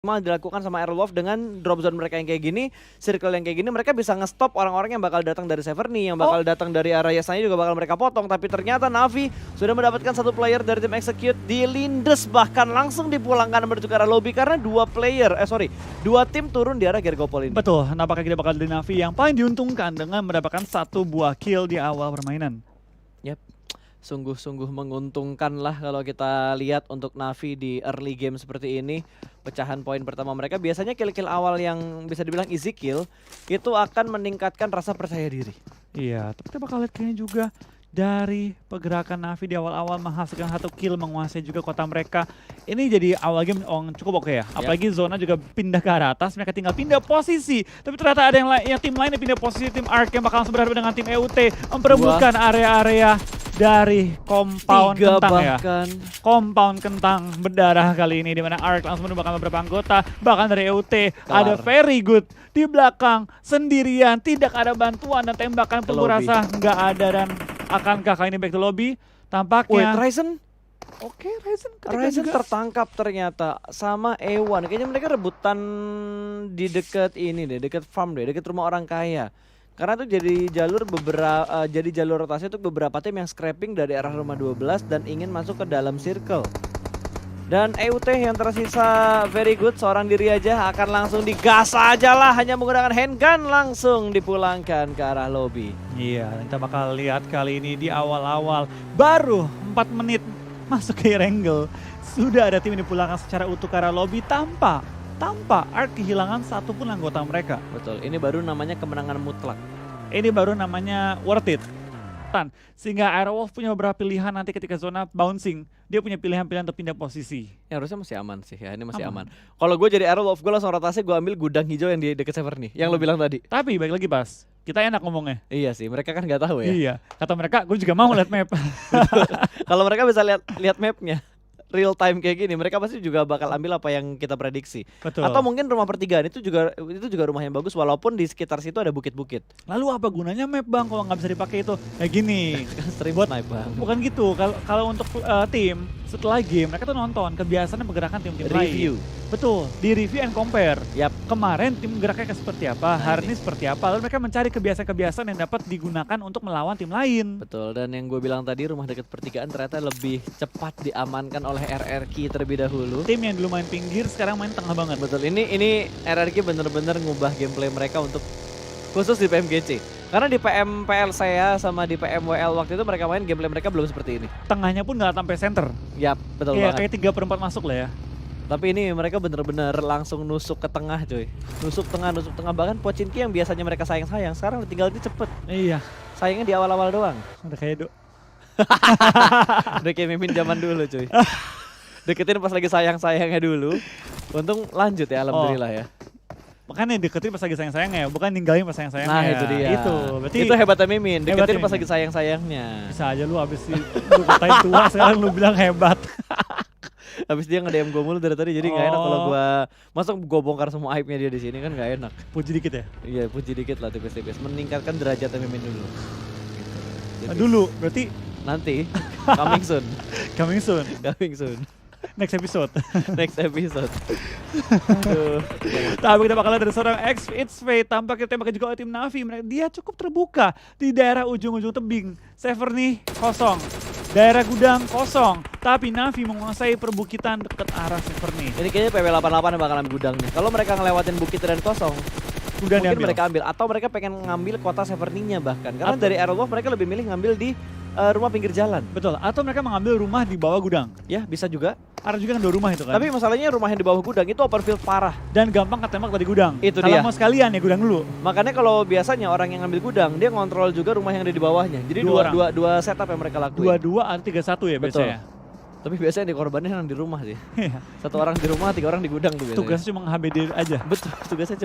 dilakukan sama Aerolov dengan drop zone mereka yang kayak gini, circle yang kayak gini, mereka bisa nge-stop orang-orang yang bakal datang dari Severny, yang bakal datang dari area Yasnaya juga bakal mereka potong. Tapi ternyata Navi sudah mendapatkan satu player dari tim Execute, dilindes bahkan langsung dipulangkan menuju ke arah lobby karena dua tim turun di arah Gergopol ini. Betul, nampaknya kita bakal dari Navi yang paling diuntungkan dengan mendapatkan satu buah kill di awal permainan. Yap. Sungguh-sungguh menguntungkan lah kalau kita lihat untuk Navi di early game seperti ini. Pecahan poin pertama mereka biasanya kill-kill awal yang bisa dibilang easy kill itu akan meningkatkan rasa percaya diri. Iya, tapi kita bakal lihat kayaknya juga dari pergerakan Navi di awal-awal menghasilkan satu kill, menguasai juga kota mereka. Ini jadi awal game cukup oke ya. Apalagi zona juga pindah ke arah atas, mereka tinggal pindah posisi. Tapi ternyata ada yang tim lain yang pindah posisi, tim Ark yang bakal langsung berhadapan dengan tim EUT. Memperebutkan area-area dari compound kentang bahkan. ya. Compound kentang berdarah kali ini, di mana Ark langsung menemukan beberapa anggota. Bahkan dari EUT ada Very Good di belakang sendirian. Tidak ada bantuan dan tembakan pun rasa nggak ada. Dan akankah kali ini back to lobby? Tampaknya. Wait, Ryzen? Oke, Ryzen tertangkap ternyata sama E1. Kayaknya mereka rebutan di dekat ini deh, dekat farm deh, dekat rumah orang kaya. Karena itu jadi jalur rotasi untuk beberapa tim yang scrapping dari arah rumah 12 dan ingin masuk ke dalam circle. Dan EUT yang tersisa Very Good seorang diri aja akan langsung digas aja lah, hanya menggunakan handgun langsung dipulangkan ke arah lobby. Iya, kita bakal lihat kali ini di awal-awal baru 4 menit masuk ke Erangel sudah ada tim yang dipulangkan secara utuh ke arah lobby tanpa Ark kehilangan satu pun anggota mereka. Betul, ini baru namanya kemenangan mutlak. Ini baru namanya worth it. Sehingga Aerowolf punya beberapa pilihan nanti ketika zona bouncing. Dia punya pilihan-pilihan untuk pindah posisi. Ya harusnya masih aman sih ya, ini masih aman. Kalau gue jadi Aerowolf, gue langsung rotasi, gue ambil gudang hijau yang di dekat Severny, yang lo bilang tadi. Tapi balik lagi Bas, kita enak ngomongnya. Iya sih, mereka kan nggak tahu ya. Iya, kata mereka, gue juga mau lihat map. Kalau mereka bisa lihat mapnya real time kayak gini, mereka pasti juga bakal ambil apa yang kita prediksi. Betul. Atau mungkin rumah pertigaan itu juga rumah yang bagus walaupun di sekitar situ ada bukit-bukit. Lalu apa gunanya map bang kalau nggak bisa dipakai itu? Kayak gini. Stream snipe bang. Bukan gitu. Kalau untuk tim setelah game mereka tuh nonton kebiasaan pergerakan tim-tim review. Betul, di review and compare. Yap. Kemarin tim geraknya seperti apa, hari ini seperti apa. Lalu mereka mencari kebiasaan-kebiasaan yang dapat digunakan untuk melawan tim lain. Betul, dan yang gue bilang tadi rumah dekat pertigaan ternyata lebih cepat diamankan oleh RRQ terlebih dahulu. Tim yang dulu main pinggir sekarang main tengah banget. Betul, ini RRQ bener-bener ngubah gameplay mereka untuk khusus di PMGC. Karena di PMPL saya sama di PMWL waktu itu mereka main gameplay mereka belum seperti ini. Tengahnya pun nggak sampai center. Yap, betul banget. Kayak 3/4 masuk lah ya. Tapi ini mereka bener-bener langsung nusuk ke tengah cuy. Nusuk tengah. Bahkan Pochinki yang biasanya mereka sayang-sayang, sekarang tinggal ini cepet. Iya. Sayangnya di awal-awal doang. Udah kayak Udah kayak Mimin zaman dulu cuy. Deketin pas lagi sayang-sayangnya dulu. Untung lanjut ya, alhamdulillah ya. Makanya deketin pas lagi sayang-sayangnya, bukan ninggalin pas sayang-sayangnya. Nah itu dia. Berarti itu hebatnya Mimin, deketin pas lagi sayang-sayangnya. Bisa aja lu abis lu katain tua sekarang lu bilang hebat. Habis dia nge-DM gue mulu dari tadi, jadi nggak enak kalau gue masuk gue bongkar semua aibnya dia di sini, kan nggak enak. Puji dikit ya? Iya, puji dikit lah tipis-tipis, meningkatkan derajatnya Mimin dulu. Gitu. Dulu, berarti nanti coming soon. Coming soon. Coming soon. Next episode. Next episode. Tapi kita bakal lihat dari seorang It's Fate, tampaknya ditembakkan juga oleh tim Navi. Dia cukup terbuka di daerah ujung-ujung tebing. Severny kosong. Daerah gudang kosong, tapi Navi menguasai perbukitan dekat arah Severny. Ini kayaknya PW88 yang bakal ambil gudangnya. Kalau mereka ngelewatin bukit dan kosong, mungkin mereka ambil. Atau mereka pengen ngambil kota Severny-nya bahkan. Karena dari Aerolov mereka lebih milih ngambil di rumah pinggir jalan. Betul, atau mereka mengambil rumah di bawah gudang. Ya, bisa juga. Ada juga kan 2 rumah itu kan. Tapi masalahnya rumah yang di bawah gudang itu open field parah. Dan gampang ketembak dari gudang. Itu kalau dia. Mau sekalian ya gudang dulu. Makanya kalau biasanya orang yang ngambil gudang, dia ngontrol juga rumah yang ada di bawahnya. Jadi dua setup yang mereka lakuin. 2-2 atau 3-1 ya biasanya. Tapi biasanya dikorbanin yang di rumah sih. 1 orang di rumah, 3 orang di gudang tuh biasanya. Tugasnya cuma nge-HBD aja. Betul, tugasnya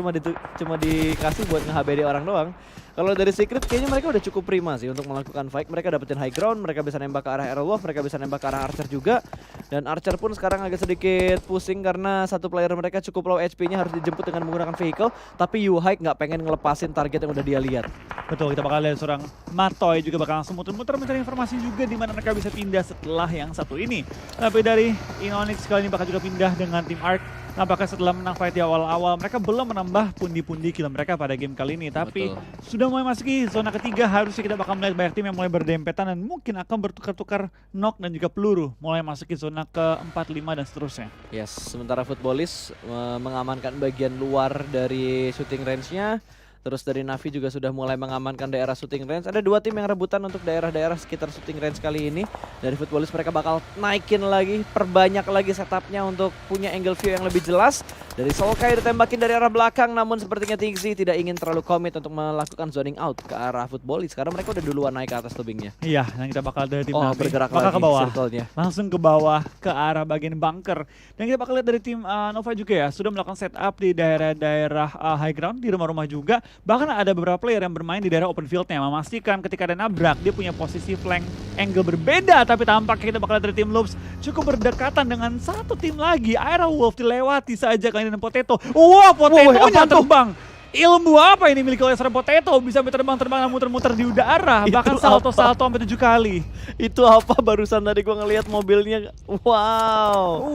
cuma dikasih buat nge-HBD orang doang. Kalau dari Secret kayaknya mereka udah cukup prima sih untuk melakukan fight. Mereka dapetin high ground, mereka bisa nembak ke arah Aerolov, mereka bisa nembak ke arah Archer juga. Dan Archer pun sekarang agak sedikit pusing karena satu player mereka cukup low HP-nya, harus dijemput dengan menggunakan vehicle. Tapi Yuhike nggak pengen ngelepasin target yang udah dia lihat. Betul, kita bakal lihat seorang Matoy juga bakal langsung muter-muter mencari informasi juga di mana mereka bisa pindah setelah yang satu ini. Tapi dari Inonix kali ini bakal juga pindah dengan tim Ark. nampaknya setelah menang fight di awal-awal, mereka belum menambah pundi-pundi kill mereka pada game kali ini. Tapi sudah mulai masuki zona ketiga, harusnya kita bakal melihat banyak tim yang mulai berdempetan dan mungkin akan bertukar-tukar knock dan juga peluru. Mulai masuki zona ke-4, 5 dan seterusnya. Yes, sementara Footballis mengamankan bagian luar dari shooting range-nya. Terus dari Navi juga sudah mulai mengamankan daerah shooting range. Ada 2 tim yang rebutan untuk daerah-daerah sekitar shooting range kali ini. Dari Footballis mereka bakal naikin lagi, perbanyak lagi setupnya untuk punya angle view yang lebih jelas. Dari Solkai ditembakin dari arah belakang, namun sepertinya Tixi tidak ingin terlalu komit untuk melakukan zoning out ke arah Footballis. Karena mereka udah duluan naik ke atas tubingnya. Iya, dan kita bakal dari tim Navi bergerak bakal lagi ke bawah. circle-nya. Langsung ke bawah ke arah bagian bunker. Dan kita bakal lihat dari tim Nova juga ya, sudah melakukan setup di daerah-daerah high ground, di rumah-rumah juga. Bahkan ada beberapa player yang bermain di daerah open field-nya, memastikan ketika ada nabrak, dia punya posisi flank angle berbeda. Tapi tampaknya kita bakal lihat dari tim Loops cukup berdekatan dengan satu tim lagi. Aero Wolf dilewati saja kali ini dengan Potato. Wah, Potatonya terbang. Ilmu apa ini milik oleh seorang Potato? Bisa terbang-terbang dan muter-muter di udara. Bahkan salto-salto sampai 7 kali. Itu apa barusan tadi gua ngelihat mobilnya. Wow.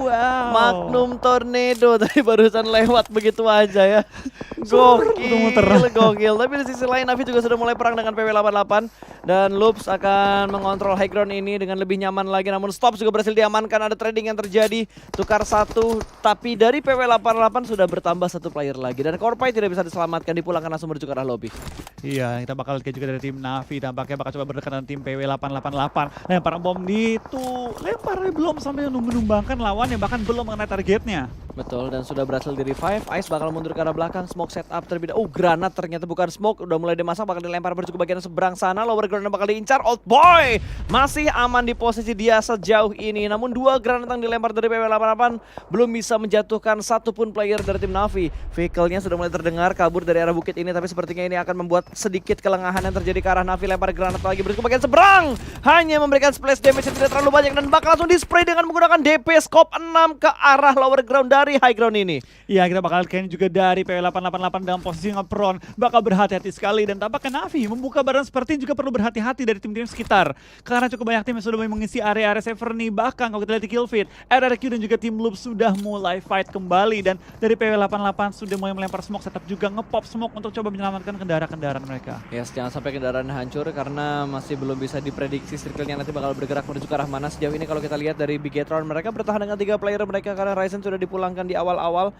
Magnum Tornado tadi barusan lewat begitu aja ya. Gokil. Tapi di sisi lain Navi juga sudah mulai perang dengan PW88 dan Loops akan mengontrol high ground ini dengan lebih nyaman lagi. Namun Stops juga berhasil diamankan, ada trading yang terjadi. Tukar 1, tapi dari PW88 sudah bertambah 1 player lagi dan Korpai tidak bisa diselamatkan, dipulangkan langsung menuju ke arah lobby. Iya, kita bakal lihat juga dari tim Navi, tampaknya bakal coba berdekatan tim PW888. Lempar bom di tuh, lemparnya belum sampai menumbangkan lawannya, bahkan belum mengenai targetnya. Betul, dan sudah berhasil di revive. Ice bakal mundur ke arah belakang, smoke setup terlebih dahulu. Granat ternyata bukan smoke, udah mulai dimasak, bakal dilempar menuju ke bagian seberang sana. Lower ground bakal diincar, Old Boy masih aman di posisi dia sejauh ini. Namun 2 granat yang dilempar dari PW88 belum bisa menjatuhkan satupun player dari tim Navi. Vehicle-nya sudah mulai terdengar kabur dari arah bukit ini, tapi sepertinya ini akan membuat sedikit kelengahan yang terjadi ke arah Navi. Lempar granat lagi menuju ke bagian seberang, hanya memberikan splash damage yang tidak terlalu banyak dan bakal langsung di-spray dengan menggunakan DP scope 6 ke arah lower ground dari high ground ini. Iya, kita bakal lihat juga dari PW888 dalam posisi ngepron, bakal berhati-hati sekali dan tampaknya Navi membuka badan seperti ini juga perlu berhati-hati dari tim-tim sekitar karena cukup banyak tim yang sudah mulai mengisi area-area safer nih. Bahkan kalau kita lihat di kill feed, RRQ dan juga tim Loop sudah mulai fight kembali dan dari PW88 sudah mulai melempar smoke setup juga ngepop smoke untuk coba menyelamatkan kendaraan-kendaraan mereka. Yes, jangan sampai kendaraan hancur karena masih belum bisa diprediksi circle-nya nanti bakal bergerak menuju ke arah mana. Sejauh ini kalau kita lihat dari Bigetron, mereka bertahan dengan 3 player mereka karena Ryzen sudah dipulangkan di awal-awal.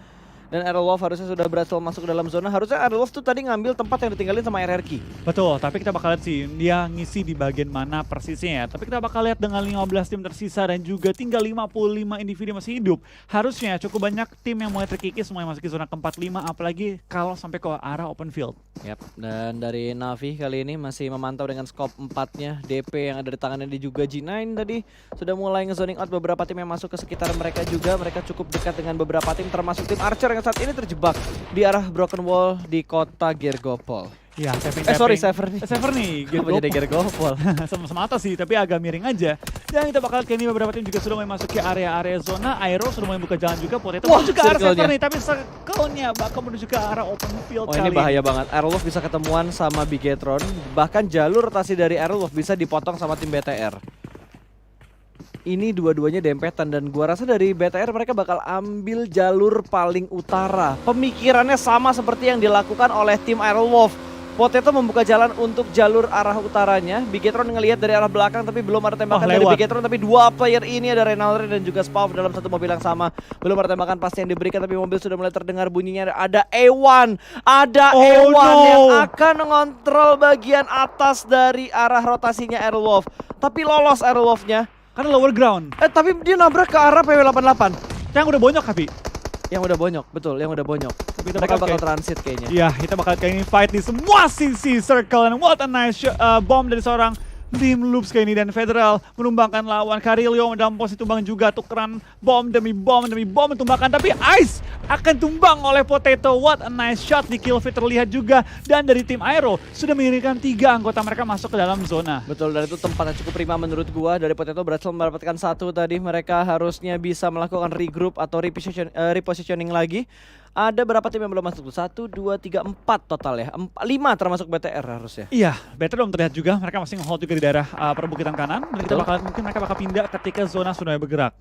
Dan Aerolov harusnya sudah berhasil masuk ke dalam zona. Harusnya Aerolov tuh tadi ngambil tempat yang ditinggalin sama RRQ. Betul, tapi kita bakal lihat sih dia ngisi di bagian mana persisnya ya. Tapi kita bakal lihat dengan 15 tim tersisa dan juga tinggal 55 individu masih hidup. Harusnya cukup banyak tim yang mulai terkikis, mulai masuk ke zona ke-4, 5, apalagi kalau sampai ke arah open field. Yap, dan dari Navi kali ini masih memantau dengan scope 4-nya. DP yang ada di tangannya di juga G9 tadi sudah mulai nge-zoning out beberapa tim yang masuk ke sekitar mereka juga. Mereka cukup dekat dengan beberapa tim termasuk tim Archer yang saat ini terjebak di arah Broken Wall di kota Gergopol. Ya, Sever nih. Kenapa jadi Gergopol? Sama-sama atas sih, tapi agak miring aja. Dan kita bakal kini beberapa tim juga sudah mulai masuk ke area-area zona. Aero sudah mulai buka jalan juga. Potato menuju ke arah Sever nih, tapi circle-nya bakal menuju ke arah open field kali ini bahaya banget. Aerolov bisa ketemuan sama Bigetron. Bahkan jalur rotasi dari Aerolov bisa dipotong sama tim BTR. Ini dua-duanya dempetan dan gua rasa dari BTR mereka bakal ambil jalur paling utara. Pemikirannya sama seperti yang dilakukan oleh tim Aerolov. Potato membuka jalan untuk jalur arah utaranya. Bigetron ngelihat dari arah belakang tapi belum ada tembakan dari Bigetron. Tapi 2 player ini ada Reynolds dan juga Spav dalam satu mobil yang sama. Belum ada tembakan pasti yang diberikan tapi mobil sudah mulai terdengar bunyinya. Ada A1. Ada A1 yang akan mengontrol bagian atas dari arah rotasinya Aerolov. Tapi lolos Aerolov-nya. Karena lower ground. Tapi dia nabrak ke arah PW88. Yang udah bonyok, Kapi. Yang udah bonyok, betul, yang udah bonyok. Tapi mereka bakal transit kayaknya. Iya, kita bakal kayak ini fight di semua sisi circle. And what a nice bomb dari seorang tim Loops kayak ini. Dan Federal menumbangkan lawan. Carillo dalam posisi tumbang juga. Tukeran bom demi bom menumbangkan. Tapi Ice akan tumbang oleh Potato. What a nice shot di kill feed terlihat juga. Dan dari tim Aero sudah mengirimkan 3 anggota mereka masuk ke dalam zona. Betul, dan itu tempat yang cukup prima menurut gua. Dari Potato berhasil mendapatkan 1 tadi. Mereka harusnya bisa melakukan regroup atau repositioning lagi. Ada berapa tim yang belum masuk? 1, 2, 3, 4 total ya. 5 termasuk BTR harusnya. Iya, BTR belum terlihat juga. Mereka masih nge-hold juga di daerah perbukitan kanan. Dan kita bakal, mungkin mereka bakal pindah ketika zona sudah bergerak.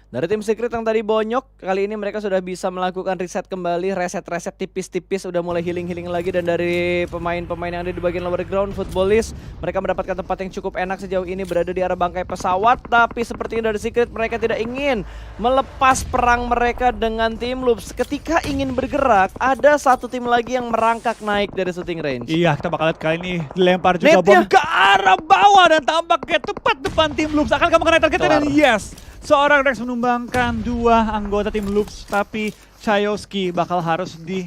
Dari tim Secret yang tadi bonyok, kali ini mereka sudah bisa melakukan reset kembali, reset tipis-tipis, udah mulai healing lagi. Dan dari pemain-pemain yang ada di bagian lower ground, Footballist, mereka mendapatkan tempat yang cukup enak sejauh ini berada di arah bangkai pesawat. Tapi sepertinya dari Secret mereka tidak ingin melepas perang mereka dengan tim Loops. Ketika ingin bergerak, ada satu tim lagi yang merangkak naik dari shooting range. Iya, kita bakal lihat kali ini dilempar juga Netnya. bom ke arah bawah dan tampaknya tepat depan tim Loops. Akan kamu kena targetnya dan yes, seorang Rex menumbangkan dua anggota tim Loops, tapi Chayoski bakal harus di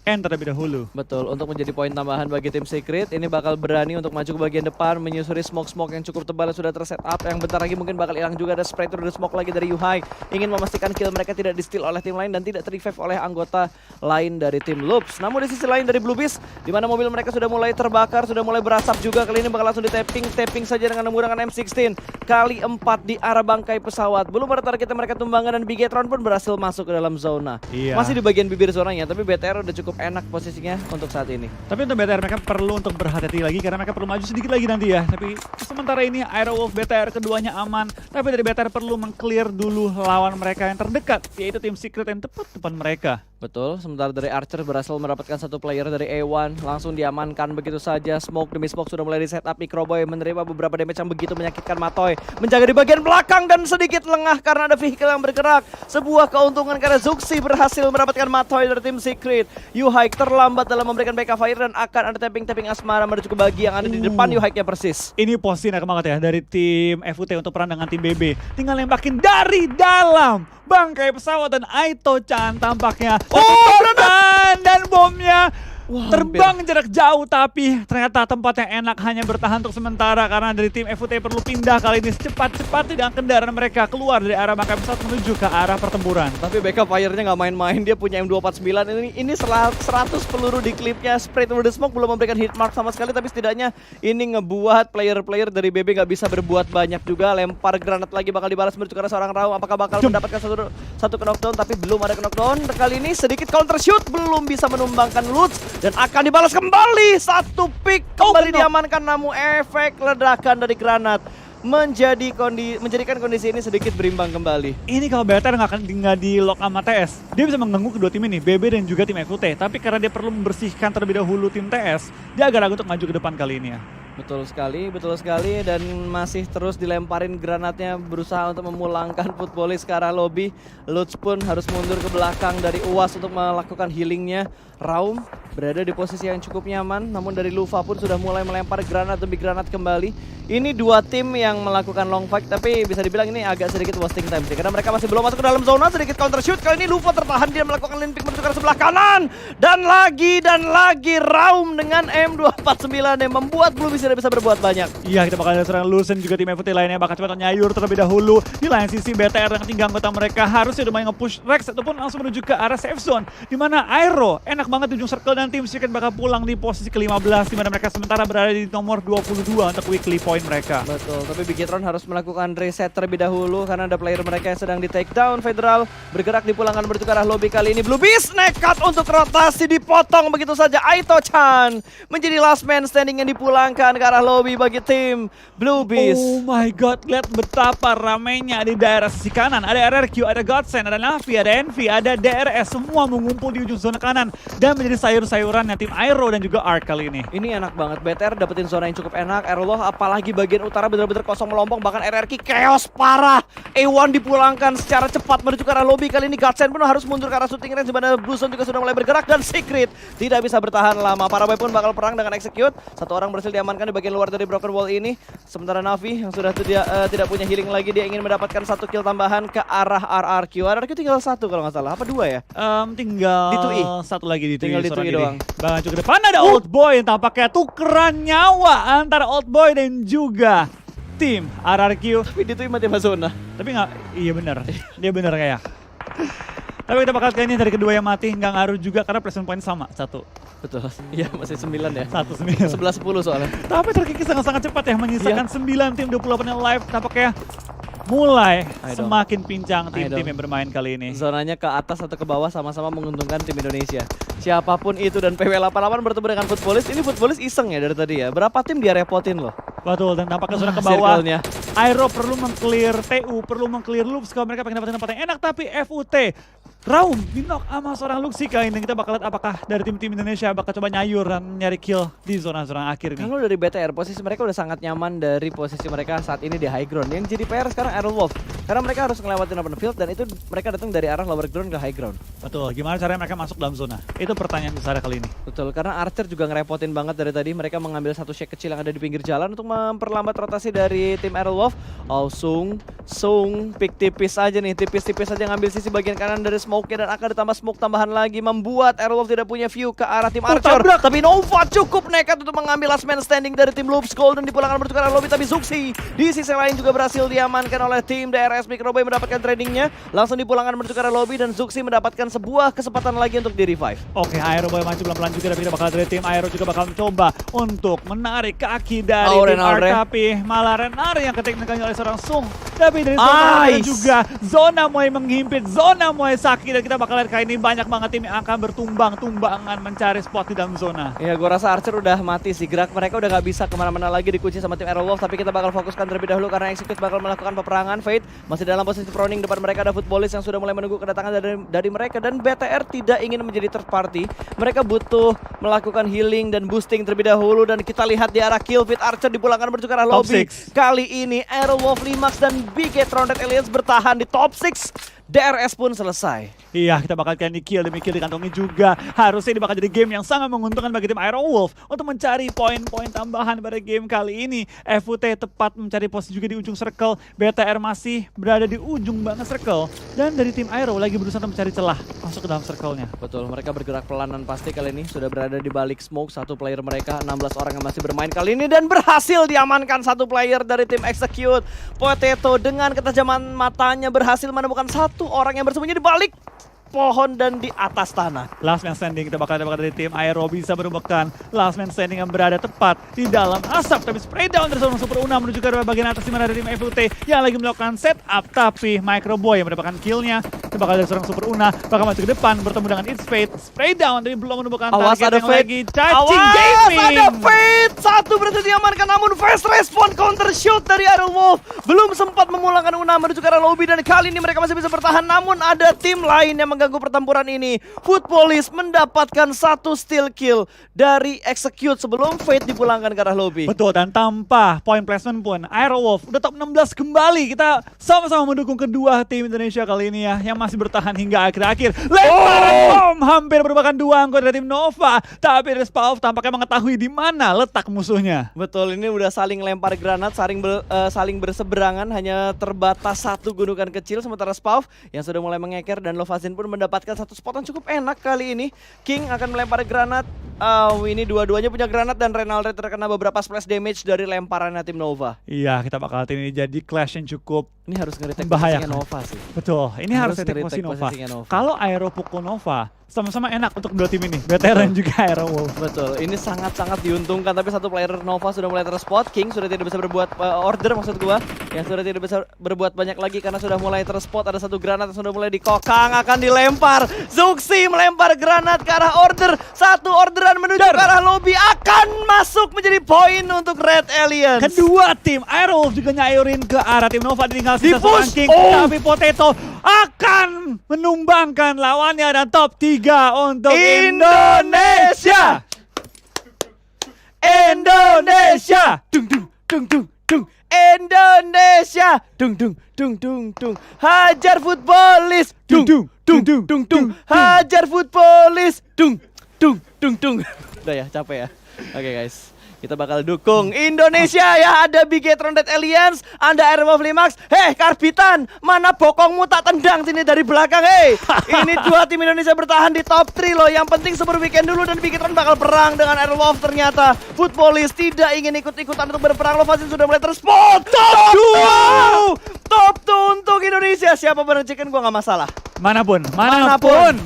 end terlebih dahulu. Betul, untuk menjadi poin tambahan bagi tim Secret, ini bakal berani untuk maju ke bagian depan, menyusuri smoke yang cukup tebal yang sudah terset up, yang bentar lagi mungkin bakal hilang juga. Ada spray through the smoke lagi dari Yuhai, ingin memastikan kill mereka tidak di-steal oleh tim lain dan tidak ter-revive oleh anggota lain dari tim Loops. Namun di sisi lain dari Blue Beast, di mana mobil mereka sudah mulai terbakar, sudah mulai berasap juga, kali ini bakal langsung di-tapping saja dengan menggunakan M16 kali 4 di arah bangkai pesawat. Belum ada target yang mereka tumbangkan dan Bigetron pun berhasil masuk ke dalam zona. Iya. Masih di bagian bibir zonanya, tapi BTR udah cukup enak posisinya untuk saat ini. Tapi untuk BTR mereka perlu untuk berhati-hati lagi karena mereka perlu maju sedikit lagi nanti ya. Tapi sementara ini Aerowolf BTR keduanya aman. Tapi dari BTR perlu meng-clear dulu lawan mereka yang terdekat, yaitu tim Secret yang tepat depan mereka. Betul, sementara dari Archer berhasil mendapatkan satu player dari A1, langsung diamankan begitu saja. Smoke demi smoke sudah mulai di setup. Microboy menerima beberapa damage yang begitu menyakitkan. Matoy menjaga di bagian belakang dan sedikit lengah karena ada vehicle yang bergerak. Sebuah keuntungan karena Zuxi berhasil mendapatkan Matoy dari tim Secret. Yuhaik terlambat dalam memberikan backup fire dan akan ada tapping asmara menuju ke bagi yang ada di depan Yuhaiknya persis. Ini posisi enak banget ya dari tim FUT untuk perang dengan tim BB. Tinggal lembakin dari dalam bangkai pesawat dan Aito-chan tampaknya dan bomnya terbang jarak jauh, tapi ternyata tempat yang enak hanya bertahan untuk sementara karena dari tim FUT perlu pindah kali ini secepat-cepat dengan kendaraan mereka keluar dari arah bangkai pesawat menuju ke arah pertempuran. Tapi backup fire-nya nggak main-main, dia punya M249, ini 100 peluru di klipnya, spray through the smoke belum memberikan hit mark sama sekali, tapi setidaknya ini ngebuat player-player dari BB nggak bisa berbuat banyak juga. Lempar granat lagi bakal dibalas menuju ke arah seorang Raum, apakah bakal mendapatkan satu knockdown, tapi belum ada knockdown. Kali ini sedikit counter shoot, belum bisa menumbangkan Lutz. Dan akan dibalas kembali, satu pick kembali diamankan, namun efek ledakan dari granat menjadikan kondisi ini sedikit berimbang kembali. Ini kalau BTR nggak di lock sama TS, dia bisa mengganggu kedua tim ini, BB dan juga tim FUT. Tapi karena dia perlu membersihkan terlebih dahulu tim TS, dia agak ragu untuk maju ke depan kali ini ya. Betul sekali, dan masih terus dilemparin granatnya, berusaha untuk memulangkan Footballist ke arah lobby. Lutz pun harus mundur ke belakang dari UAS untuk melakukan healingnya. Raum berada di posisi yang cukup nyaman, namun dari Luva pun sudah mulai melempar granat demi granat kembali. Ini dua tim yang melakukan long fight, tapi bisa dibilang ini agak sedikit wasting time sih, karena mereka masih belum masuk ke dalam zona. Sedikit counter shoot, kali ini Luva tertahan, dia melakukan lane pick menuju ke sebelah kanan. Dan lagi Raum dengan M249 yang membuat Blue tidak bisa berbuat banyak. Iya, kita bakal lihat serangan Lusen juga tim FUT lainnya bakal coba nyayur terlebih dahulu. Di lain sisi BTR dengan 3 anggota mereka harusnya udah main nge-push Rex ataupun langsung menuju ke arah safe zone, di mana Aero enak banget di ujung circle dan tim Secret bakal pulang di posisi ke-15, di mana mereka sementara berada di nomor 22 untuk weekly point mereka. Betul, tapi Bigetron harus melakukan reset terlebih dahulu karena ada player mereka yang sedang di take down. Federal bergerak dipulangkan menuju ke arah lobby, kali ini Blue Beast nekat untuk rotasi, dipotong begitu saja. Aito-chan menjadi last man standing yang dipulangkan ke arah lobby bagi tim Blue Beast. Oh my god, lihat betapa ramainya di daerah sisi kanan. Ada RRQ, ada Godsend, ada Navi, ada Envy, ada DRS, semua mengumpul di ujung zona kanan dan menjadi sayur-sayurannya tim Aero dan juga Ark kali ini. Ini enak banget, BTR dapetin zona yang cukup enak. Aeroloh apalagi bagian utara benar-benar kosong melompong, bahkan RRQ chaos parah. A1 dipulangkan secara cepat menuju ke arah lobby, kali ini Godsend pun harus mundur ke arah shooting range, di mana Blue Zone juga sudah mulai bergerak dan Secret tidak bisa bertahan lama. Paraboy pun bakal perang dengan execute. Satu orang berhasil diamankan di bagian luar dari Broken Wall ini. Sementara Navi yang sudah tidak punya healing lagi, dia ingin mendapatkan satu kill tambahan ke arah RRQ. RRQ tinggal satu kalau nggak salah, apa dua ya? Tinggal di 2E. Satu lagi di 2E. Tinggal di 2E doang. Bahkan juga depan ada Old Boy yang tampaknya tukeran nyawa antara Old Boy dan juga tim RRQ. Tapi di 2E mati zona. Tapi nggak, iya bener, dia bener kayak. Tapi kita bakal kayaknya dari kedua yang mati nggak ngaruh juga karena placement point sama, 1. Betul, iya masih 9 ya. 1-9. 11-10 soalnya. Tapi terkikis sangat-sangat cepat ya, menyisakan 9 tim 28 yang live. Tampaknya mulai semakin pincang tim-tim yang bermain kali ini. Zonanya ke atas atau ke bawah sama-sama menguntungkan tim Indonesia. Siapapun itu, dan PW88 bertemu dengan Footballist. Ini Footballist iseng ya dari tadi ya. Berapa tim dia repotin loh. Betul, dan tampaknya zona ke bawah. Circle-nya. Aero perlu meng-clear TU, perlu meng-clear Loops kalau mereka pengen dapetin tempat yang enak, tapi FUT Raum di-knock sama seorang Luxi kali ini. Kita bakal lihat apakah dari tim-tim Indonesia bakal coba nyayur dan nyari kill di zona-zona akhir ini. Kalau dari BTR, posisi mereka udah sangat nyaman dari posisi mereka saat ini di high ground. Yang jadi PR sekarang Aerowolf, karena mereka harus ngelewatin open field dan itu mereka datang dari arah lower ground ke high ground. Betul, gimana caranya mereka masuk dalam zona? Itu pertanyaan besar kali ini. Betul, karena Archer juga ngerepotin banget dari tadi. Mereka mengambil satu shake kecil yang ada di pinggir jalan untuk memperlambat rotasi dari tim Aerowolf. Oh, Sung, pick tipis aja nih, tipis-tipis aja ngambil sisi bagian kanan dari smoke-nya dan akan ditambah smoke tambahan lagi membuat Aerowolf tidak punya view ke arah tim Archer. Tapi Nova cukup nekat untuk mengambil last man standing dari tim Loops Golden di pulangan bertukar lobby, tapi Zuxi di sisi lain juga berhasil diamankan oleh tim DRS Microboy mendapatkan tradingnya. Langsung di pulangan bertukar lobby dan Zuxi mendapatkan sebuah kesempatan lagi untuk di revive. Oke, Aero boleh maju pelan-pelan juga, tapi kita bakal dari tim Aero juga bakal mencoba untuk menarik kaki dari tim Arc, tapi malah Renar yang keteknikannya oleh seorang Sung. Tapi dari zona juga, zona mulai menghimpit, zona mulai sakit, dan kita bakal lihat kali ini banyak banget tim yang akan bertumbang-tumbangan mencari spot di dalam zona. Ya, gue rasa Archer udah mati sih, gerak mereka udah gak bisa kemana-mana lagi, dikunci sama tim Aerowolf. Tapi kita bakal fokuskan terlebih dahulu karena Execute bakal melakukan peperangan. Fate masih dalam posisi proning, depan mereka ada Footballist yang sudah mulai menunggu kedatangan dari mereka. Dan BTR tidak ingin menjadi third party, mereka butuh melakukan healing dan boosting terlebih dahulu. Dan kita lihat di arah kill feed Archer dipulangkan bertukar lobby. Kali ini Aerowolf, Limax dan Big Rounded Aliens bertahan di top 6. DRS pun selesai. Iya, kita bakal kali ini kill demi kill dikantongi juga. Harusnya ini bakal jadi game yang sangat menguntungkan bagi tim Aerowolf untuk mencari poin-poin tambahan pada game kali ini. FUT tepat mencari posisi juga di ujung circle. BTR masih berada di ujung banget circle. Dan dari tim Aero lagi berusaha untuk mencari celah masuk ke dalam circle-nya. Betul, mereka bergerak pelanan pasti kali ini. Sudah berada di balik smoke satu player mereka. 16 orang yang masih bermain kali ini dan berhasil diamankan satu player dari tim Execute. Potato dengan ketajaman matanya berhasil menemukan satu orang yang bersembunyi di balik pohon dan di atas tanah. Last man standing, kita bakal dari tim Aero bisa menemukan last man standing yang berada tepat di dalam asap. Tapi spray down dari seorang Super Una menuju ke bagian atas di mana ada tim FUT yang lagi melakukan setup. Tapi Microboy yang mendapatkan killnya. Kita bakal dari seorang Super Una bakal masuk ke depan bertemu dengan It's Fate. Spray down tapi belum menemukan target yang lagi charging gaming. Ada Fate! Satu berhasil diamankan namun fast respawn counter shoot dari Aerowolf belum sempat memulangkan Una menuju ke arah lobby dan kali ini mereka masih bisa bertahan namun ada tim lain yang mengganggu pertempuran ini. Footballist mendapatkan satu steal kill dari Execute sebelum Fate dipulangkan ke arah lobby. Betul, dan tanpa point placement pun Aerowolf udah top 16 kembali. Kita sama-sama mendukung kedua tim Indonesia kali ini ya, yang masih bertahan hingga akhir-akhir. Lemparan bom hampir merupakan dua anggota dari tim Nova, tapi dari Spalv tampaknya mengetahui di mana letak musuhnya. Betul, ini udah saling lempar granat, saling berseberangan, hanya terbatas satu gundukan kecil. Sementara Spalv yang sudah mulai mengeker dan Lovazin pun mendapatkan satu spot yang cukup enak kali ini. King akan melempar granat. Ini dua-duanya punya granat dan Renalre terkena beberapa splash damage dari lemparannya tim Nova. Iya, kita bakal ini jadi clash yang cukup ini harus nge-retake posisinya Nova sih. Betul, ini harus retake posisi Nova. Kalau Aero pukul Nova, sama-sama enak untuk dua tim ini, BTR dan juga Aerowolf. Betul, ini sangat-sangat diuntungkan, tapi satu player Nova sudah mulai terspot. King sudah tidak bisa berbuat order maksud gua, yang sudah tidak bisa berbuat banyak lagi karena sudah mulai terspot. Ada satu granat yang sudah mulai dikokang, akan dilempar. Zuxi melempar granat ke arah order. Satu orderan menuju ke arah lobby akan masuk menjadi poin untuk Red Aliens. Kedua tim Aerowolf juga nyayurin ke arah tim Nova, tinggal sisa seorang King, tapi Potato akan menumbangkan lawannya dan top 3 untuk Indonesia. Indonesia. Dung dung dung dung dung. Indonesia. Dung dung dung dung dung. Hajar Footballist. Dung dung dung dung dung. Hajar Footballist. Dung dung dung dung. Udah ya, capek ya. Oke guys. Kita bakal dukung Indonesia ya. Ada Big Rounded Aliens, ada Aerowolf Limax. Hei Karbitan, mana bokongmu tak tendang sini dari belakang. Hei, ini dua tim Indonesia bertahan di top 3 loh. Yang penting Super Weekend dulu dan Big Round bakal perang dengan Aerowolf. Ternyata Footballist tidak ingin ikut-ikutan untuk berperang. Lovazin sudah mulai terspot. Top 2! Top 2 untuk Indonesia. Siapa berencanakan gua nggak masalah. Manapun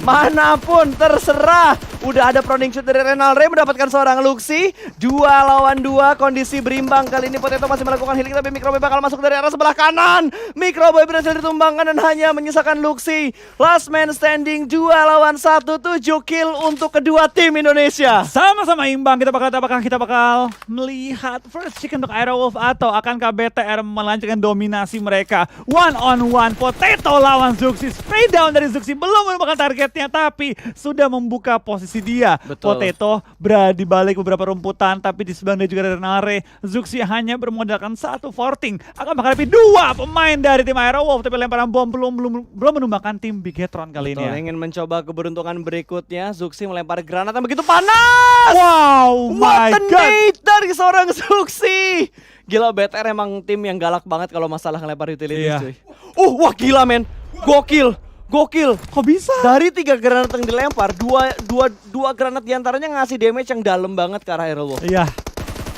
Manapun terserah. Udah ada proning shoot dari Renalre mendapatkan seorang Luxi. 2 lawan 2, kondisi berimbang. Kali ini Potato masih melakukan healing tapi Microboy bakal masuk dari arah sebelah kanan. Microboy berhasil ditumbangkan dan hanya menyisakan Luxi. Last man standing 2 lawan 1, 7 kill untuk kedua tim Indonesia. Sama-sama imbang, kita bakal melihat first pick untuk Aerowolf atau akankah BTR melanjutkan dominasi mereka. One on one, Potato lawan Zuxi. Spray down dari Zuxi, belum menemukan targetnya tapi sudah membuka posisi dia. Betul. Potato berada di balik beberapa rumputan tapi di sebelah dia juga ada Renare. Zuxi hanya bermodalkan 1 forting. Akan menghadapi 2 pemain dari tim Aerowolf tapi lemparan bom belum menumbangkan tim Bigetron kali ini Betul, ya. ingin mencoba keberuntungan berikutnya. Zuxi melempar granat yang begitu panas. Wow, my What a god. nade dari seorang Zuxi. Gila, BTR emang tim yang galak banget kalau masalah ngelempar utilities Iya. cuy. Wah gila men. Gokil. Kok bisa? Dari 3 granat yang dilempar, dua granat diantaranya ngasih damage yang dalam banget ke arah Aerowolf. Iya.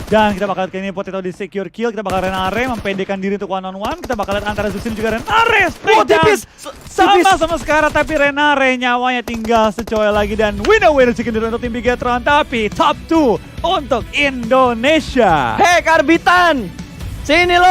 Dan kita bakal lihat kali ini Potato di secure kill. Kita bakal Renare mempedekan diri untuk one on one. Kita bakal lihat antara Zuxi dan juga Renare. Oh, tipis. Sama sekarang tapi Renare nyawanya tinggal secoy lagi. Dan winner chicken dinner untuk tim Bigetron. Tapi top 2 untuk Indonesia. Hei Karbitan, sini lo.